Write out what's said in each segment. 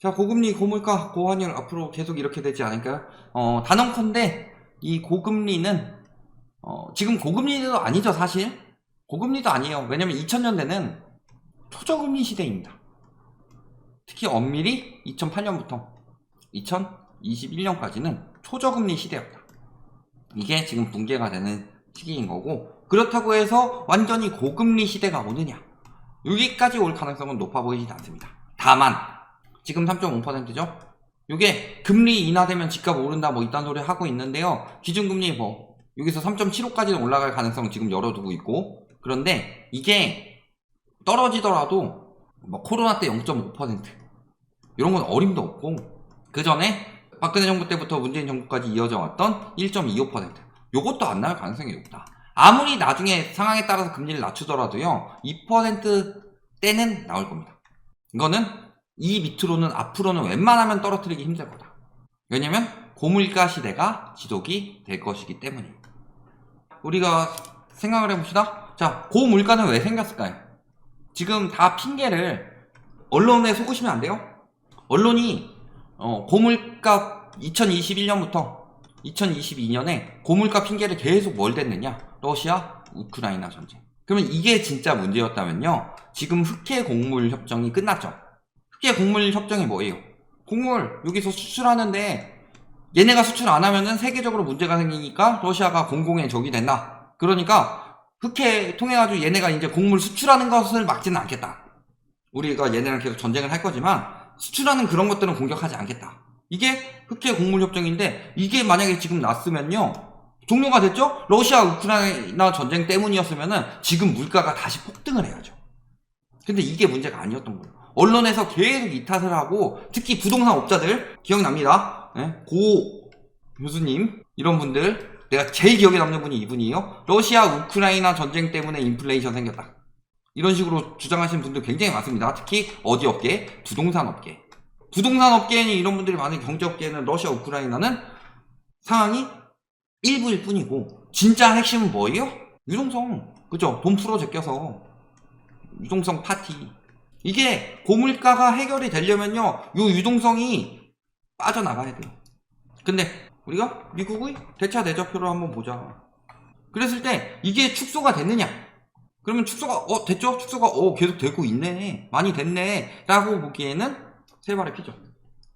자, 고금리, 고물가, 고환율 앞으로 계속 이렇게 되지 않을까요? 단언컨대 이 고금리는 지금 고금리도 아니죠, 사실. 고금리도 아니에요. 왜냐면 2000년대는 초저금리 시대입니다. 특히 엄밀히 2008년부터 2021년까지는 초저금리 시대였다. 이게 지금 붕괴가 되는 시기인 거고, 그렇다고 해서 완전히 고금리 시대가 오느냐, 여기까지 올 가능성은 높아 보이지 않습니다. 다만 지금 3.5%죠. 이게 금리 인하되면 집값 오른다 뭐 이딴 소리 하고 있는데요. 기준금리 뭐 여기서 3.75까지는 올라갈 가능성 지금 열어두고 있고, 그런데 이게 떨어지더라도 뭐 코로나 때 0.5% 이런 건 어림도 없고, 그 전에 박근혜 정부 때부터 문재인 정부까지 이어져 왔던 1.25% 요것도 안 나올 가능성이 높다. 아무리 나중에 상황에 따라서 금리를 낮추더라도요 2%대는 나올 겁니다. 이거는 이 밑으로는 앞으로는 웬만하면 떨어뜨리기 힘들 거다. 왜냐면 고물가 시대가 지속이 될 것이기 때문입니다. 우리가 생각을 해봅시다. 자, 고물가는 왜 생겼을까요? 지금 다 핑계를 언론에 속으시면 안 돼요. 언론이 고물가 2021년부터 2022년에 고물가 핑계를 계속 뭘 댔느냐? 러시아, 우크라이나 전쟁. 그러면 이게 진짜 문제였다면요, 지금 흑해 곡물 협정이 끝났죠. 흑해 곡물 협정이 뭐예요? 곡물 여기서 수출하는데 얘네가 수출 안 하면은 세계적으로 문제가 생기니까 러시아가 공공의 적이 된다. 그러니까 흑해 통해가지고 얘네가 이제 곡물 수출하는 것을 막지는 않겠다. 우리가 얘네랑 계속 전쟁을 할 거지만 수출하는 그런 것들은 공격하지 않겠다. 이게 흑해 곡물 협정인데, 이게 만약에 지금 났으면요 종료가 됐죠? 러시아 우크라이나 전쟁 때문이었으면은 지금 물가가 다시 폭등을 해야죠. 근데 이게 문제가 아니었던 거예요. 언론에서 계속 이 탓을 하고, 특히 부동산 업자들 기억납니다. 네? 고 교수님 이런 분들, 내가 제일 기억에 남는 분이 이분이에요. 러시아 우크라이나 전쟁 때문에 인플레이션 생겼다, 이런 식으로 주장하시는 분들 굉장히 많습니다. 특히 어디 업계? 부동산 업계. 부동산 업계에는 이런 분들이 많은, 경제업계에는 러시아 우크라이나는 상황이 일부일 뿐이고, 진짜 핵심은 뭐예요? 유동성. 그죠? 돈 풀어 제껴서 유동성 파티. 이게 고물가가 해결이 되려면요 요 유동성이 빠져나가야 돼요. 근데 우리가 미국의 대차 대조표를 한번 보자. 그랬을 때 이게 축소가 됐느냐? 그러면 축소가 됐죠? 축소가 계속 되고 있네, 많이 됐네 라고 보기에는 세 발의 피죠.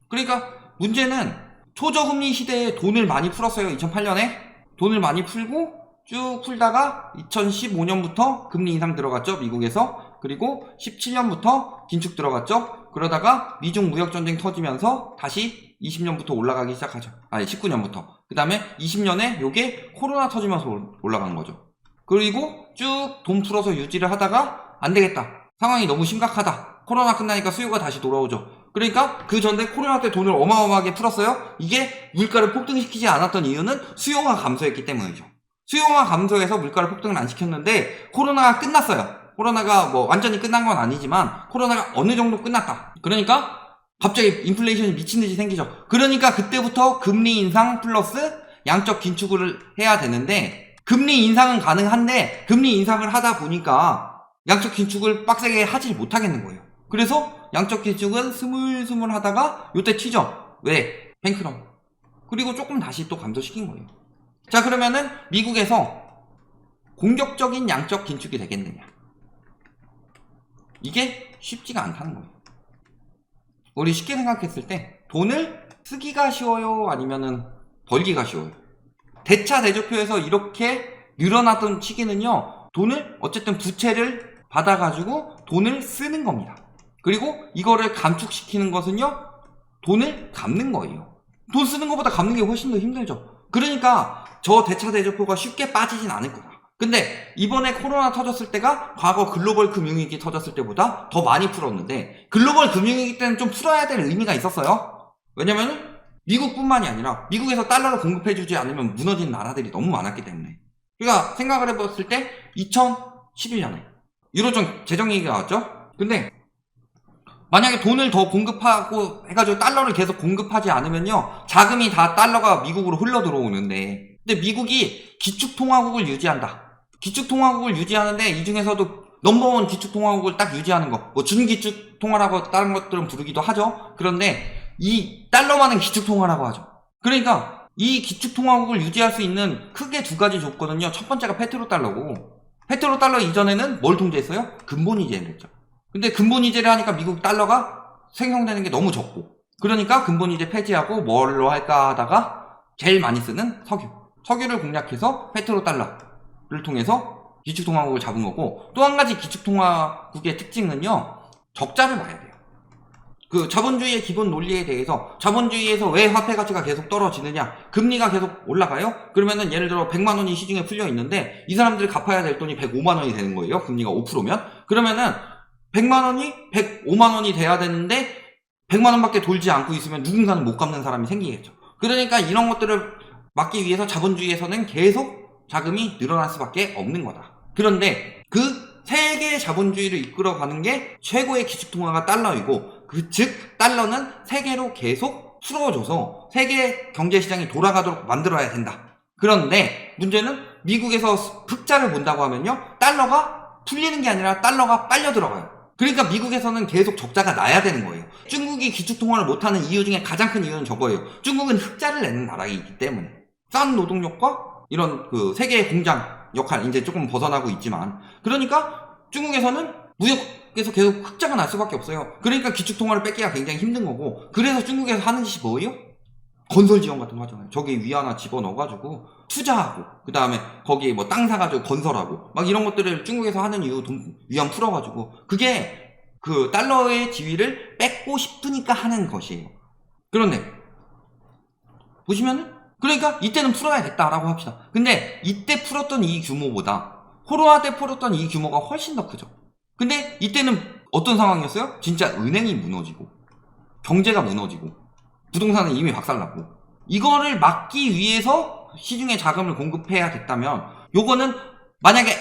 그러니까 문제는 초저금리 시대에 돈을 많이 풀었어요. 2008년에 돈을 많이 풀고 쭉 풀다가 2015년부터 금리 인상 들어갔죠, 미국에서. 그리고 17년부터 긴축 들어갔죠. 그러다가 미중 무역전쟁 터지면서 다시 20년부터 올라가기 시작하죠. 아니 19년부터. 그 다음에 20년에 요게 코로나 터지면서 올라간 거죠. 그리고 쭉 돈 풀어서 유지를 하다가 안 되겠다, 상황이 너무 심각하다, 코로나 끝나니까 수요가 다시 돌아오죠. 그러니까 그 전에 코로나 때 돈을 어마어마하게 풀었어요. 이게 물가를 폭등시키지 않았던 이유는 수요가 감소했기 때문이죠. 수요가 감소해서 물가를 폭등을 안 시켰는데, 코로나가 끝났어요. 코로나가 뭐 완전히 끝난 건 아니지만 코로나가 어느 정도 끝났다. 그러니까 갑자기 인플레이션이 미친듯이 생기죠. 그러니까 그때부터 금리 인상 플러스 양적 긴축을 해야 되는데, 금리 인상은 가능한데 금리 인상을 하다 보니까 양적 긴축을 빡세게 하지 못하겠는 거예요. 그래서 양적 긴축은 스물스물 하다가 요때 튀죠. 왜? 뱅크런. 그리고 조금 다시 또 감소시킨 거예요. 자, 그러면은 미국에서 공격적인 양적 긴축이 되겠느냐? 이게 쉽지가 않다는 거예요. 우리 쉽게 생각했을 때 돈을 쓰기가 쉬워요, 아니면은 벌기가 쉬워요? 대차 대조표에서 이렇게 늘어났던 시기는요, 돈을 어쨌든 부채를 받아가지고 돈을 쓰는 겁니다. 그리고 이거를 감축시키는 것은요, 돈을 갚는 거예요. 돈 쓰는 것보다 갚는 게 훨씬 더 힘들죠. 그러니까 저 대차 대조표가 쉽게 빠지진 않을 거다. 근데 이번에 코로나 터졌을 때가 과거 글로벌 금융위기 터졌을 때보다 더 많이 풀었는데, 글로벌 금융위기 때는 좀 풀어야 될 의미가 있었어요. 왜냐면은 미국뿐만이 아니라 미국에서 달러를 공급해주지 않으면 무너진 나라들이 너무 많았기 때문에. 그러니까 생각을 해봤을 때 2011년에 유로존 재정위기가 왔죠. 근데 만약에 돈을 더 공급하고 해가지고 달러를 계속 공급하지 않으면요, 자금이 다 달러가 미국으로 흘러 들어오는데, 근데 미국이 기축통화국을 유지한다. 기축통화국을 유지하는데 이 중에서도 넘버원 기축통화국을 딱 유지하는 거, 뭐 준기축통화라고 다른 것들은 부르기도 하죠. 그런데 이 달러만은 기축통화라고 하죠. 그러니까 이 기축통화국을 유지할 수 있는 크게 두 가지 조건은요. 첫 번째가 페트로달러고, 페트로달러 이전에는 뭘 통제했어요? 근본이제를 했죠. 근데 근본이제를 하니까 미국 달러가 생성되는 게 너무 적고, 그러니까 근본이제 폐지하고 뭘로 할까 하다가 제일 많이 쓰는 석유를 공략해서 페트로달러를 통해서 기축통화국을 잡은 거고, 또 한 가지 기축통화국의 특징은요, 적자를 봐야 돼요. 그 자본주의의 기본 논리에 대해서, 자본주의에서 왜 화폐 가치가 계속 떨어지느냐, 금리가 계속 올라가요? 그러면은 예를 들어 100만 원이 시중에 풀려 있는데 이 사람들이 갚아야 될 돈이 105만 원이 되는 거예요. 금리가 5%면. 그러면은 100만 원이 105만 원이 돼야 되는데 100만 원밖에 돌지 않고 있으면 누군가는 못 갚는 사람이 생기겠죠. 그러니까 이런 것들을 막기 위해서 자본주의에서는 계속 자금이 늘어날 수밖에 없는 거다. 그런데 그 세계의 자본주의를 이끌어가는 게 최고의 기축통화가 달러이고, 즉 달러는 세계로 계속 풀어줘서 세계 경제시장이 돌아가도록 만들어야 된다. 그런데 문제는 미국에서 흑자를 본다고 하면요, 달러가 풀리는 게 아니라 달러가 빨려 들어가요. 그러니까 미국에서는 계속 적자가 나야 되는 거예요. 중국이 기축통화를 못하는 이유 중에 가장 큰 이유는 저거예요. 중국은 흑자를 내는 나라이기 때문에. 싼 노동력과 이런 그 세계의 공장 역할, 이제 조금 벗어나고 있지만, 그러니까 중국에서는 무역에서 계속 흑자가 날 수밖에 없어요. 그러니까 기축통화를 뺏기가 굉장히 힘든 거고, 그래서 중국에서 하는 짓이 뭐예요? 건설 지원 같은 거 하잖아요. 저기 위안화 집어넣어가지고 투자하고, 그 다음에 거기에 뭐 땅 사가지고 건설하고, 막 이런 것들을 중국에서 하는 이유 위안 풀어가지고, 그게 그 달러의 지위를 뺏고 싶으니까 하는 것이에요. 그런데 보시면은, 그러니까 이때는 풀어야겠다라고 합시다. 근데 이때 풀었던 이 규모보다 코로나 때 풀었던 이 규모가 훨씬 더 크죠. 근데 이때는 어떤 상황이었어요? 진짜 은행이 무너지고 경제가 무너지고 부동산은 이미 박살났고, 이거를 막기 위해서 시중에 자금을 공급해야 됐다면, 요거는 만약에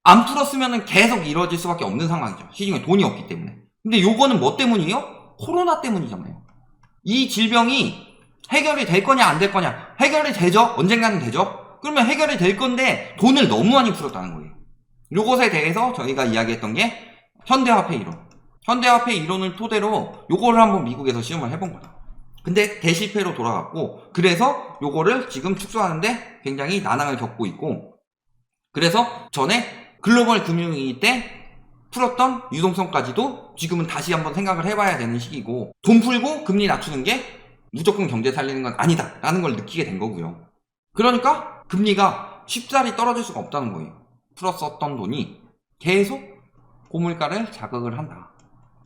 안 풀었으면 계속 이루어질 수밖에 없는 상황이죠. 시중에 돈이 없기 때문에. 근데 요거는 뭐 때문이에요? 코로나 때문이잖아요. 이 질병이 해결이 될 거냐 안 될 거냐, 해결이 되죠. 언젠가는 되죠. 그러면 해결이 될 건데 돈을 너무 많이 풀었다는 거예요. 요것에 대해서 저희가 이야기했던 게 현대화폐 이론. 현대화폐 이론을 토대로 요거를 한번 미국에서 시험을 해본 거다. 근데 대실패로 돌아갔고, 그래서 요거를 지금 축소하는데 굉장히 난항을 겪고 있고, 그래서 전에 글로벌 금융위기 때 풀었던 유동성까지도 지금은 다시 한번 생각을 해봐야 되는 시기고, 돈 풀고 금리 낮추는 게 무조건 경제 살리는 건 아니다 라는 걸 느끼게 된 거고요. 그러니까 금리가 쉽사리 떨어질 수가 없다는 거예요. 풀었었던 돈이 계속 고물가를 자극을 한다.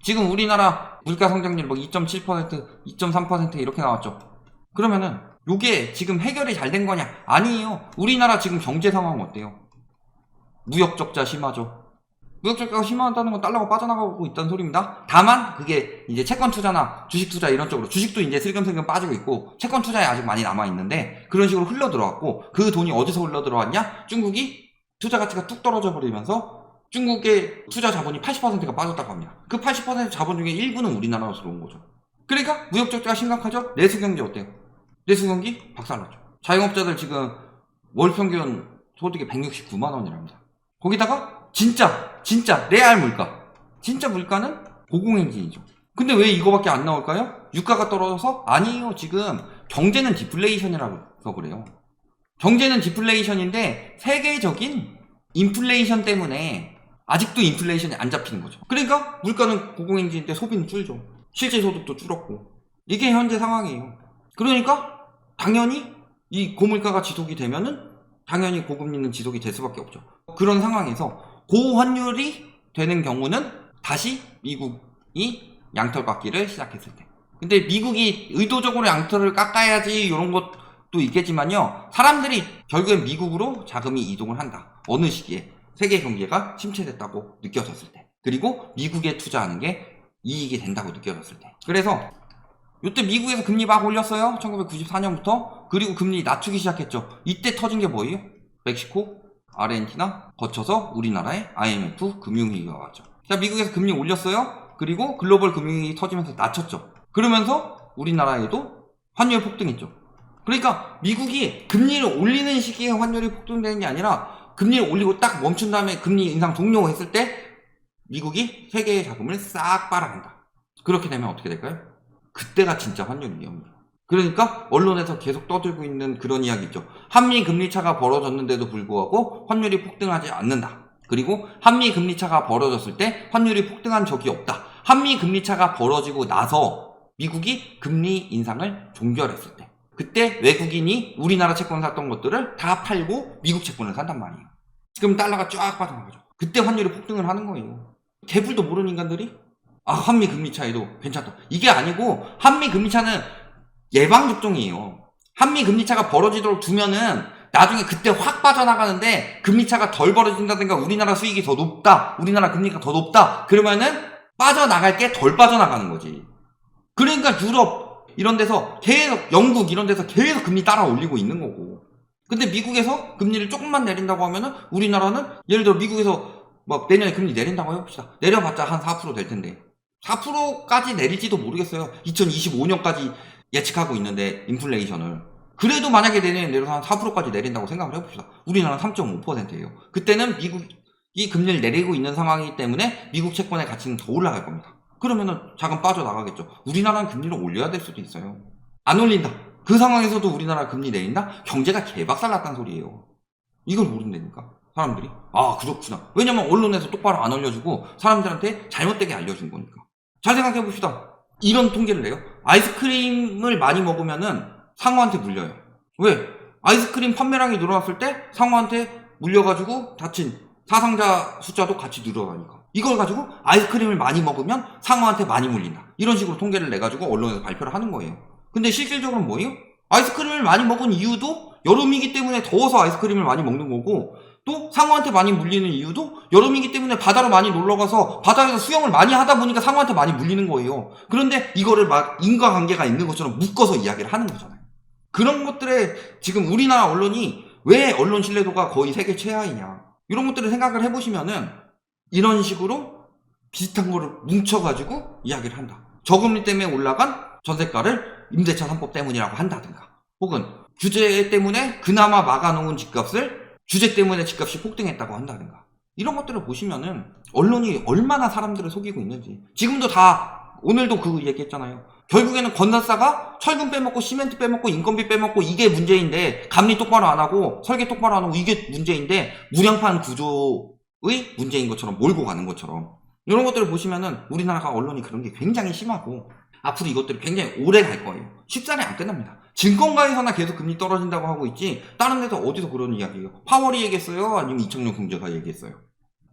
지금 우리나라 물가 성장률 뭐 2.7%, 2.3% 이렇게 나왔죠. 그러면은 요게 지금 해결이 잘 된 거냐? 아니에요. 우리나라 지금 경제 상황 어때요? 무역 적자 심하죠. 무역 적자가 심하다는 건 달러가 빠져나가고 있다는 소리입니다. 다만 그게 이제 채권 투자나 주식 투자 이런 쪽으로, 주식도 이제 슬금슬금 빠지고 있고 채권 투자에 아직 많이 남아 있는데, 그런 식으로 흘러 들어왔고, 그 돈이 어디서 흘러 들어왔냐? 중국이 투자 가치가 뚝 떨어져 버리면서 중국의 투자 자본이 80%가 빠졌다고 합니다. 그 80% 자본 중에 일부는 우리나라로 들어온 거죠. 그러니까 무역 적자가 심각하죠. 내수 경제 어때요? 내수 경기 박살났죠. 자영업자들 지금 월 평균 소득이 169만 원이랍니다. 거기다가 진짜 레알 물가, 진짜 물가는 고공행진이죠. 근데 왜 이거밖에 안 나올까요? 유가가 떨어져서? 아니에요. 지금 경제는 디플레이션이라서 그래요. 경제는 디플레이션인데 세계적인 인플레이션 때문에 아직도 인플레이션이 안 잡히는 거죠. 그러니까 물가는 고공행진인데 소비는 줄죠. 실제 소득도 줄었고, 이게 현재 상황이에요. 그러니까 당연히 이 고물가가 지속이 되면은 당연히 고금리는 지속이 될 수밖에 없죠. 그런 상황에서 고환율이 되는 경우는 다시 미국이 양털 깎기를 시작했을 때. 근데 미국이 의도적으로 양털을 깎아야지 이런 것도 있겠지만요, 사람들이 결국엔 미국으로 자금이 이동을 한다. 어느 시기에 세계 경제가 침체됐다고 느껴졌을 때, 그리고 미국에 투자하는 게 이익이 된다고 느껴졌을 때. 그래서 이때 미국에서 금리 막 올렸어요. 1994년부터. 그리고 금리 낮추기 시작했죠. 이때 터진 게 뭐예요? 멕시코, 아르헨티나 거쳐서 우리나라에 IMF 금융위기가 왔죠. 자, 미국에서 금리 올렸어요. 그리고 글로벌 금융위기 터지면서 낮췄죠. 그러면서 우리나라에도 환율 폭등했죠. 그러니까 미국이 금리를 올리는 시기에 환율이 폭등되는 게 아니라, 금리를 올리고 딱 멈춘 다음에 금리 인상 종료했을 때 미국이 세계의 자금을 싹 빨아간다. 그렇게 되면 어떻게 될까요? 그때가 진짜 환율 위험이에요. 그러니까 언론에서 계속 떠들고 있는 그런 이야기 있죠. 한미 금리 차가 벌어졌는데도 불구하고 환율이 폭등하지 않는다. 그리고 한미 금리 차가 벌어졌을 때 환율이 폭등한 적이 없다. 한미 금리 차가 벌어지고 나서 미국이 금리 인상을 종결했을 때, 그때 외국인이 우리나라 채권 샀던 것들을 다 팔고 미국 채권을 산단 말이에요. 지금 달러가 쫙 빠져나가죠. 그때 환율이 폭등을 하는 거예요. 개불도 모르는 인간들이 한미 금리 차에도 괜찮다. 이게 아니고 한미 금리 차는 예방접종이에요. 한미 금리 차가 벌어지도록 두면은 나중에 그때 확 빠져나가는데 금리 차가 덜 벌어진다든가 우리나라 수익이 더 높다, 우리나라 금리가 더 높다, 그러면은 빠져나갈 게 덜 빠져나가는 거지. 그러니까 유럽 이런 데서 계속, 영국 이런 데서 계속 금리 따라 올리고 있는 거고. 근데 미국에서 금리를 조금만 내린다고 하면은 우리나라는 예를 들어 미국에서 뭐 내년에 금리 내린다고 해봅시다. 내려봤자 한 4% 될 텐데 4%까지 내릴지도 모르겠어요. 2025년까지 예측하고 있는데 인플레이션을. 그래도 만약에 내년에 내려서 한 4%까지 내린다고 생각을 해봅시다. 우리나라는 3.5%예요. 그때는 미국이 금리를 내리고 있는 상황이기 때문에 미국 채권의 가치는 더 올라갈 겁니다. 그러면은 자금 빠져나가겠죠. 우리나라는 금리를 올려야 될 수도 있어요. 안 올린다. 그 상황에서도 우리나라 금리 내린다? 경제가 개박살났다는 소리예요. 이걸 모른다니까 사람들이. 그렇구나. 왜냐면 언론에서 똑바로 안 알려주고 사람들한테 잘못되게 알려준 거니까. 잘 생각해봅시다. 이런 통계를 내요. 아이스크림을 많이 먹으면은 상어한테 물려요. 왜? 아이스크림 판매량이 늘어났을 때 상어한테 물려가지고 다친 사상자 숫자도 같이 늘어나니까. 이걸 가지고 아이스크림을 많이 먹으면 상어한테 많이 물린다. 이런 식으로 통계를 내가지고 언론에서 발표를 하는 거예요. 근데 실질적으로는 뭐예요? 아이스크림을 많이 먹은 이유도 여름이기 때문에 더워서 아이스크림을 많이 먹는 거고, 또 상어한테 많이 물리는 이유도 여름이기 때문에 바다로 많이 놀러가서 바다에서 수영을 많이 하다 보니까 상어한테 많이 물리는 거예요. 그런데 이거를 막 인과관계가 있는 것처럼 묶어서 이야기를 하는 거잖아요. 그런 것들에 지금 우리나라 언론이 왜 언론 신뢰도가 거의 세계 최하이냐, 이런 것들을 생각을 해보시면은 이런 식으로 비슷한 거를 뭉쳐가지고 이야기를 한다. 저금리 때문에 올라간 전세가를 임대차 3법 때문이라고 한다든가, 혹은 규제 때문에 그나마 막아놓은 집값을 규제 때문에 집값이 폭등했다고 한다든가, 이런 것들을 보시면은 언론이 얼마나 사람들을 속이고 있는지. 지금도 다 오늘도 그 얘기했잖아요. 결국에는 건설사가 철근 빼먹고 시멘트 빼먹고 인건비 빼먹고 이게 문제인데, 감리 똑바로 안 하고 설계 똑바로 안 하고 이게 문제인데 무량판 구조의 문제인 것처럼 몰고 가는 것처럼, 이런 것들을 보시면은 우리나라가 언론이 그런 게 굉장히 심하고 앞으로 이것들이 굉장히 오래 갈 거예요. 쉽사리 안 끝납니다. 증권가에서나 계속 금리 떨어진다고 하고 있지 다른 데서 어디서 그런 이야기예요? 파월이 얘기했어요? 아니면 이청용 경제가 얘기했어요?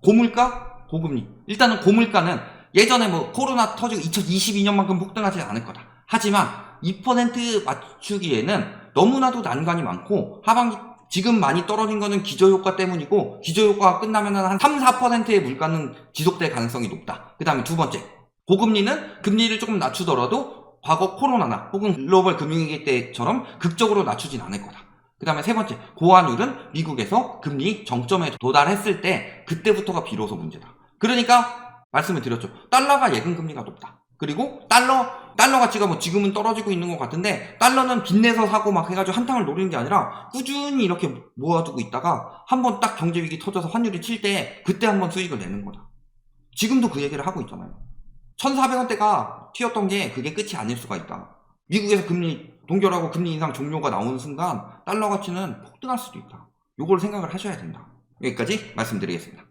고물가? 고금리. 일단은 고물가는 예전에 뭐 코로나 터지고 2022년만큼 폭등하지 않을 거다. 하지만 2% 맞추기에는 너무나도 난관이 많고, 하반기 지금 많이 떨어진 거는 기저효과 때문이고, 기저효과가 끝나면 한 3, 4%의 물가는 지속될 가능성이 높다. 그 다음에 두 번째, 고금리는 금리를 조금 낮추더라도 과거 코로나나 혹은 글로벌 금융위기 때처럼 극적으로 낮추진 않을 거다. 그 다음에 세 번째, 고환율은 미국에서 금리 정점에 도달했을 때 그때부터가 비로소 문제다. 그러니까 말씀을 드렸죠. 달러가 예금금리가 높다. 그리고 달러 가치가 뭐 지금은 떨어지고 있는 것 같은데, 달러는 빚내서 사고 막 해가지고 한탕을 노리는 게 아니라 꾸준히 이렇게 모아두고 있다가 한번 딱 경제위기 터져서 환율이 칠 때 그때 한번 수익을 내는 거다. 지금도 그 얘기를 하고 있잖아요. 1,400원대가 튀었던 게 그게 끝이 아닐 수가 있다. 미국에서 금리 동결하고 금리 인상 종료가 나오는 순간 달러 가치는 폭등할 수도 있다. 요걸 생각을 하셔야 된다. 여기까지 말씀드리겠습니다.